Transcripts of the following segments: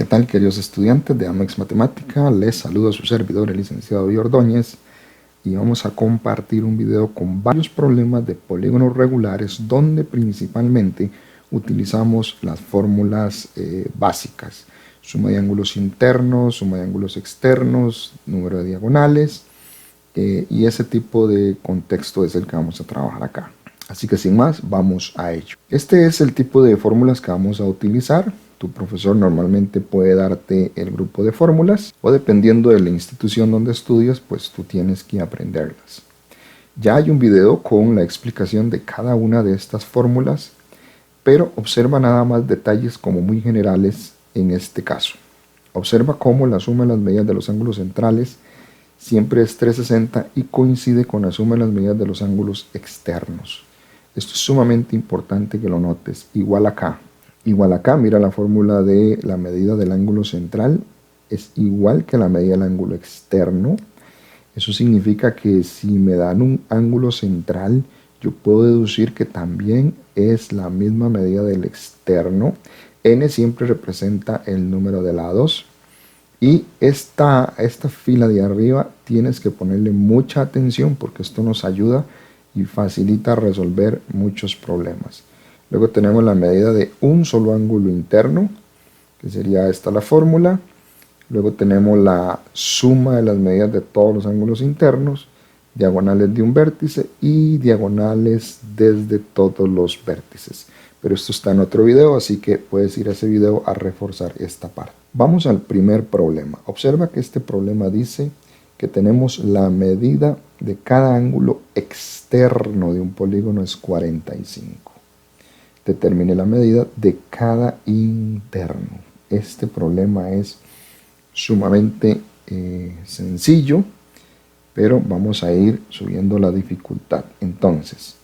¿qué tal, queridos estudiantes de Amex Matemática? Les saludo a su servidor, el licenciado David Ordóñez, y vamos a compartir un video con varios problemas de polígonos regulares donde principalmente utilizamos las fórmulas básicas: suma de ángulos internos, suma de ángulos externos, número de diagonales, y ese tipo de contexto es el que vamos a trabajar acá. Así que sin más, vamos a ello. Este es el tipo de fórmulas que vamos a utilizar. Tu profesor normalmente puede darte el grupo de fórmulas, o dependiendo de la institución donde estudias, pues tú tienes que aprenderlas. Ya hay un video con la explicación de cada una de estas fórmulas, pero observa nada más detalles como muy generales en este caso. Observa cómo la suma de las medidas de los ángulos centrales siempre es 360 y coincide con la suma de las medidas de los ángulos externos. Esto es sumamente importante que lo notes. Igual acá, mira, la fórmula de la medida del ángulo central es igual que la medida del ángulo externo. Eso significa que si me dan un ángulo central, yo puedo deducir que también es la misma medida del externo. N siempre representa el número de lados. Y esta fila de arriba tienes que ponerle mucha atención, porque esto nos ayuda y facilita resolver muchos problemas. Luego tenemos la medida de un solo ángulo interno, que sería esta la fórmula. Luego tenemos la suma de las medidas de todos los ángulos internos, diagonales de un vértice y diagonales desde todos los vértices. Pero esto está en otro video, así que puedes ir a ese video a reforzar esta parte. Vamos al primer problema. Observa que este problema dice que tenemos la medida de cada ángulo externo de un polígono es 45. Determine la medida de cada interno. Este problema es sumamente sencillo, pero vamos a ir subiendo la dificultad. Entonces,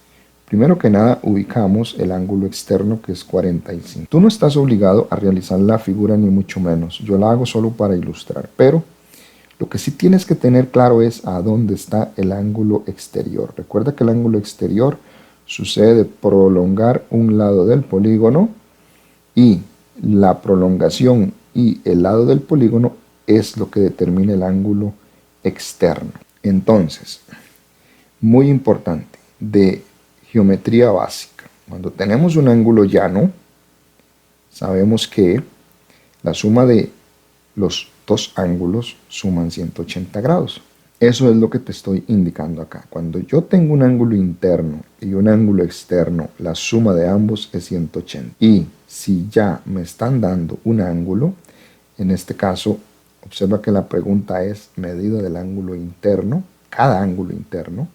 primero que nada, ubicamos el ángulo externo, que es 45. Tú no estás obligado a realizar la figura, ni mucho menos. Yo la hago solo para ilustrar, pero lo que sí tienes que tener claro es a dónde está el ángulo exterior. Recuerda que el ángulo exterior sucede de prolongar un lado del polígono, y la prolongación y el lado del polígono es lo que determina el ángulo externo. Entonces, muy importante, de geometría básica: cuando tenemos un ángulo llano, sabemos que la suma de los dos ángulos suman 180 grados. Eso es lo que te estoy indicando acá. Cuando yo tengo un ángulo interno y un ángulo externo, la suma de ambos es 180. Y si ya me están dando un ángulo, en este caso, observa que la pregunta es medida del ángulo interno, cada ángulo interno.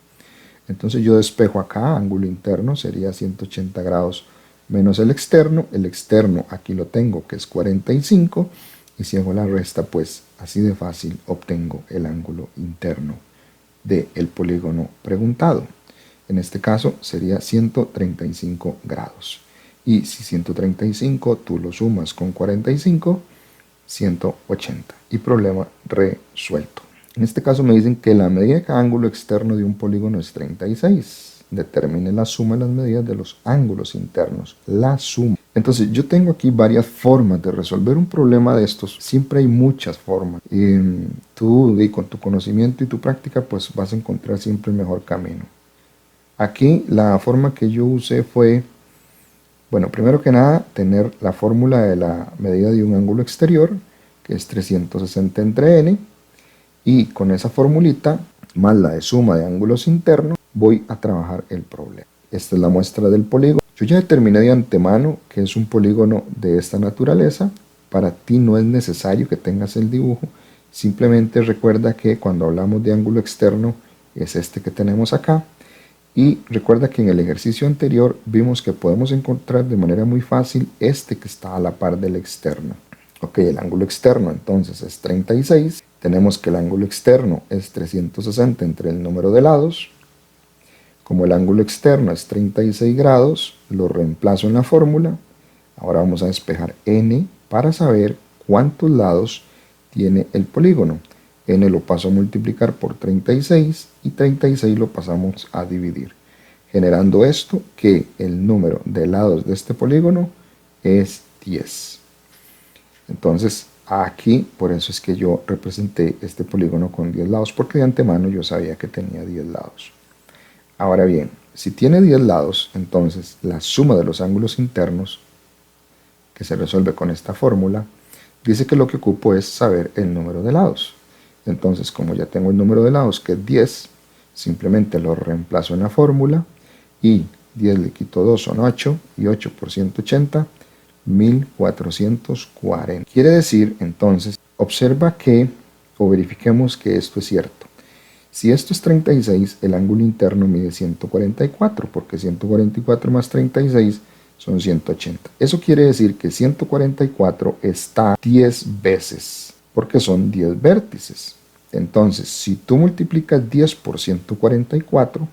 Entonces yo despejo acá, ángulo interno sería 180 grados menos el externo. El externo aquí lo tengo, que es 45. Y si hago la resta, pues así de fácil obtengo el ángulo interno del polígono preguntado. En este caso sería 135 grados. Y si 135 tú lo sumas con 45, 180. Y problema resuelto. En este caso me dicen que la medida de cada ángulo externo de un polígono es 36. Determine la suma de las medidas de los ángulos internos. La suma. Entonces yo tengo aquí varias formas de resolver un problema de estos. Siempre hay muchas formas. Y tú, con tu conocimiento y tu práctica, pues vas a encontrar siempre el mejor camino. Aquí la forma que yo usé fue, bueno, primero que nada, tener la fórmula de la medida de un ángulo exterior, que es 360 entre n. Y con esa formulita, más la de suma de ángulos internos, voy a trabajar el problema. Esta es la muestra del polígono. Yo ya determiné de antemano que es un polígono de esta naturaleza. Para ti no es necesario que tengas el dibujo. Simplemente recuerda que cuando hablamos de ángulo externo es este que tenemos acá. Y recuerda que en el ejercicio anterior vimos que podemos encontrar de manera muy fácil este que está a la par del externo. Ok, el ángulo externo entonces es 36. Tenemos que el ángulo externo es 360 entre el número de lados. Como el ángulo externo es 36 grados, lo reemplazo en la fórmula. Ahora vamos a despejar n para saber cuántos lados tiene el polígono. N lo paso a multiplicar por 36 y 36 lo pasamos a dividir, generando esto, que el número de lados de este polígono es 10. Entonces Aquí, por eso es que yo representé este polígono con 10 lados, porque de antemano yo sabía que tenía 10 lados. Ahora bien, si tiene 10 lados, entonces la suma de los ángulos internos, que se resuelve con esta fórmula, dice que lo que ocupo es saber el número de lados. Entonces, como ya tengo el número de lados, que es 10, simplemente lo reemplazo en la fórmula y 10 le quito 2 son 8 y 8 por 180, 1440. Quiere decir, entonces, observa que, o verifiquemos que esto es cierto. Si esto es 36, el ángulo interno mide 144, porque 144 más 36 son 180. Eso quiere decir que 144 está 10 veces, porque son 10 vértices. Entonces, si tú multiplicas 10 por 144,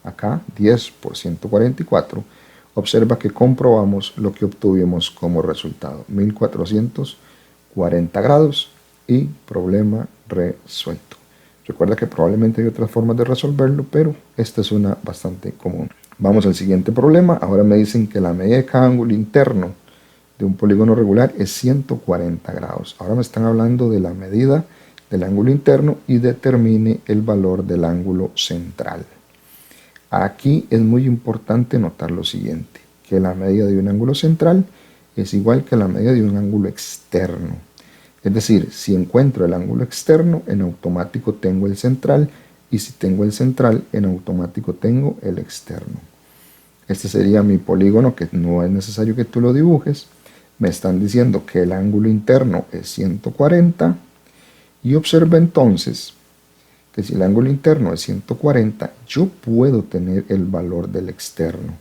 acá 10 por 144, observa que comprobamos lo que obtuvimos como resultado, 1440 grados y problema resuelto. Recuerda que probablemente hay otras formas de resolverlo, pero esta es una bastante común. Vamos al siguiente problema. Ahora me dicen que la medida de cada ángulo interno de un polígono regular es 140 grados. Ahora me están hablando de la medida del ángulo interno y determine el valor del ángulo central. Aquí es muy importante notar lo siguiente, que la medida de un ángulo central es igual que la medida de un ángulo externo. Es decir, si encuentro el ángulo externo, en automático tengo el central, y si tengo el central, en automático tengo el externo. Este sería mi polígono, que no es necesario que tú lo dibujes. Me están diciendo que el ángulo interno es 140, y observa entonces que si el ángulo interno es 140, yo puedo tener el valor del externo.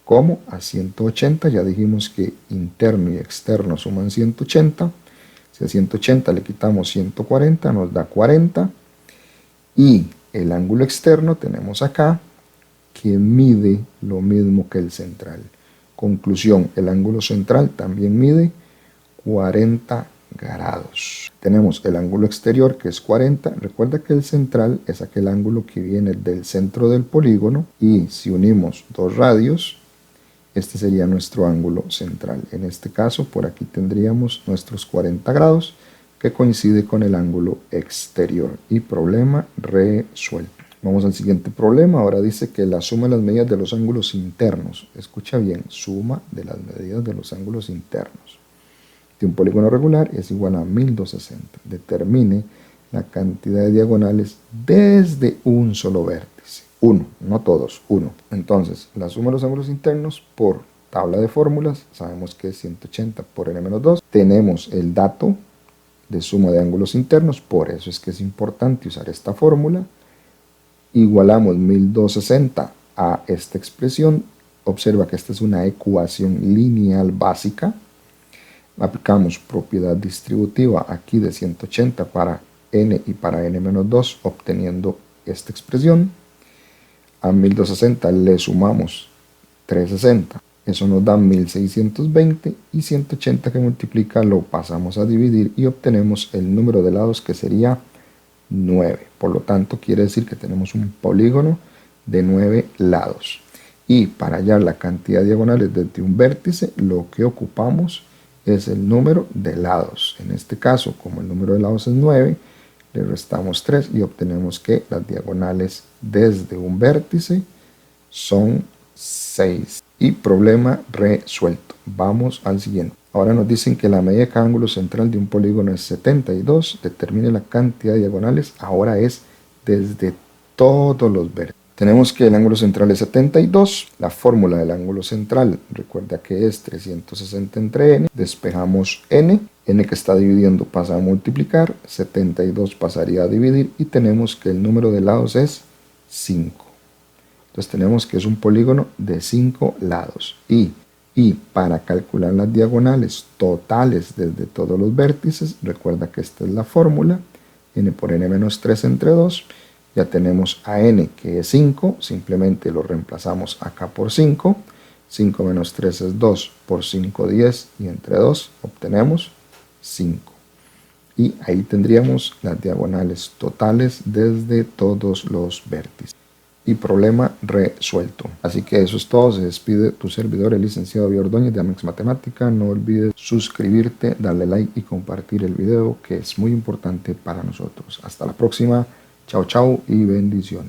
¿Cómo? A 180, ya dijimos que interno y externo suman 180. Si a 180 le quitamos 140, nos da 40. Y el ángulo externo tenemos acá, que mide lo mismo que el central. Conclusión, el ángulo central también mide 40 grados. Tenemos el ángulo exterior, que es 40. Recuerda que el central es aquel ángulo que viene del centro del polígono, y si unimos dos radios, este sería nuestro ángulo central. En este caso, por aquí tendríamos nuestros 40 grados, que coincide con el ángulo exterior. Y problema resuelto. Vamos al siguiente problema. Ahora dice que la suma de las medidas de los ángulos internos, escucha bien, suma de las medidas de los ángulos internos de un polígono regular es igual a 1260. Determine la cantidad de diagonales desde un solo vértice. Uno, no todos, uno. Entonces, la suma de los ángulos internos por tabla de fórmulas, sabemos que es 180 por n-2. Tenemos el dato de suma de ángulos internos, por eso es que es importante usar esta fórmula. Igualamos 1260 a esta expresión. Observa que esta es una ecuación lineal básica. Aplicamos propiedad distributiva aquí de 180 para n y para n-2, obteniendo esta expresión. A 1260 le sumamos 360, eso nos da 1620, y 180 que multiplica lo pasamos a dividir y obtenemos el número de lados, que sería 9. Por lo tanto, quiere decir que tenemos un polígono de 9 lados. Y para hallar la cantidad de diagonales desde un vértice, lo que ocupamos es el número de lados. En este caso, como el número de lados es 9, le restamos 3 y obtenemos que las diagonales desde un vértice son 6. Y problema resuelto. Vamos al siguiente. Ahora nos dicen que la medida de cada ángulo central de un polígono es 72. Determine la cantidad de diagonales. Ahora es desde todos los vértices. Tenemos que el ángulo central es 72. La fórmula del ángulo central, recuerda que es 360 entre n. Despejamos n. N que está dividiendo pasa a multiplicar. 72 pasaría a dividir. Y tenemos que el número de lados es 5. Entonces tenemos que es un polígono de 5 lados. Y para calcular las diagonales totales desde todos los vértices, recuerda que esta es la fórmula. N por n-3 entre 2. Ya tenemos a n, que es 5, simplemente lo reemplazamos acá por 5. 5 menos 3 es 2, por 5, 10, y entre 2 obtenemos 5. Y ahí tendríamos las diagonales totales desde todos los vértices. y problema resuelto. Así que eso es todo. Se despide tu servidor, el licenciado David Ordóñez de Amex Matemática. No olvides suscribirte, darle like y compartir el video, que es muy importante para nosotros. Hasta la próxima. Chao, chao y bendiciones.